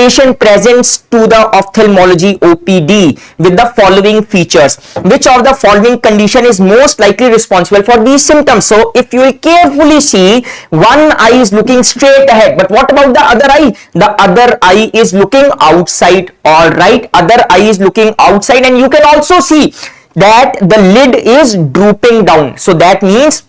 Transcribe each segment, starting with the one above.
patient presents to the ophthalmology OPD with the following features. Which of the following condition is most likely responsible for these symptoms? So if you will carefully see, one eye is looking straight ahead, but what about the other eye? The other eye is looking outside. All right, other eye is looking outside, and you can also see that the lid is drooping down. So that means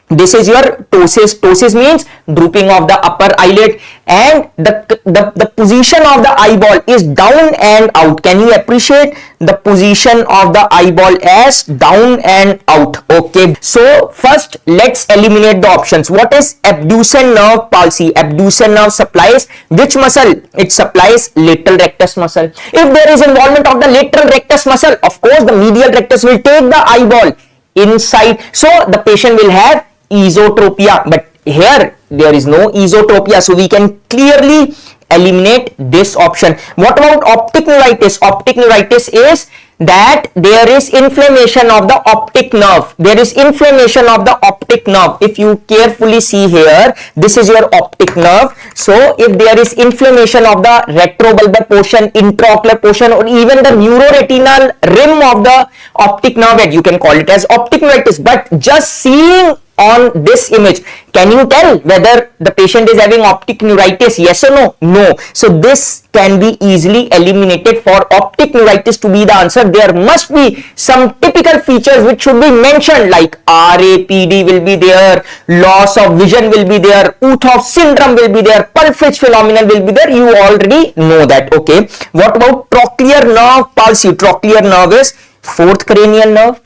this is your ptosis. Ptosis means drooping of the upper eyelid, and the position of the eyeball is down and out. Can you appreciate the position of the eyeball as down and out? Okay, so first let's eliminate the options. What is abducens nerve palsy? Abducens nerve supplies which muscle? It supplies lateral rectus muscle. If there is involvement of the lateral rectus muscle, of course the medial rectus will take the eyeball inside, so the patient will have esotropia, but here there is no esotropia, so we can clearly eliminate this option. What about optic neuritis? Optic neuritis is that there is inflammation of the optic nerve. There is inflammation of the optic nerve. If you carefully see here, this is your optic nerve. So if there is inflammation of the retrobulbar portion, intraocular portion, or even the neuroretinal rim of the optic nerve, you can call it as optic neuritis. But just seeing on this image, can you tell whether the patient is having optic neuritis? Yes or no? No. So this can be easily eliminated. For optic neuritis to be the answer, there must be some typical features which should be mentioned, like RAPD will be there, loss of vision will be there, Uthoff syndrome will be there, Pulfrich phenomenon will be there. You already know that. Okay. What about trochlear nerve palsy? Trochlear nerve is fourth cranial nerve,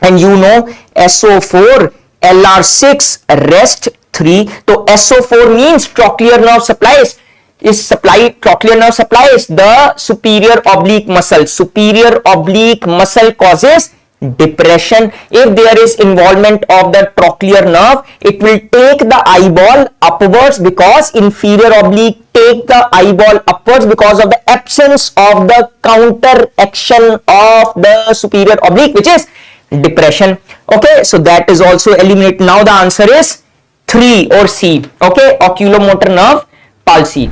and you know SO4, LR6, rest 3. So SO4 means trochlear nerve supplies trochlear nerve supplies the superior oblique muscle. Superior oblique muscle causes depression. If there is involvement of the trochlear nerve, it will take the eyeball upwards, because inferior oblique take the eyeball upwards because of the absence of the counter action of the superior oblique, which is depression. Okay, so that is also eliminated. Now the answer is 3 or C. Okay, oculomotor nerve palsy.